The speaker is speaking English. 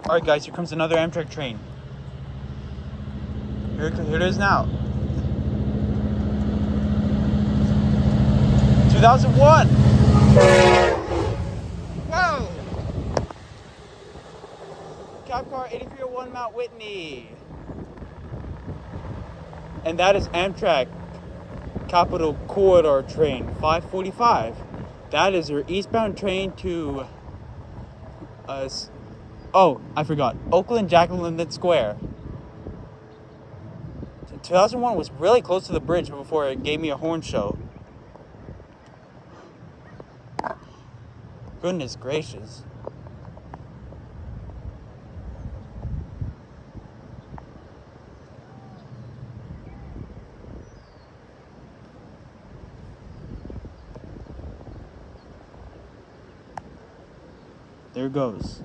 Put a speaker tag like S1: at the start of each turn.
S1: Alright guys, here comes another Amtrak train. Here it is now. 2001! Whoa! Cab car 8301 Mount Whitney. And that is Amtrak Capital Corridor train 545. That is your eastbound train to oh, I forgot. Oakland Jack-London Square. 2001 was really close to the bridge before it gave me a horn show. Goodness gracious. There it goes.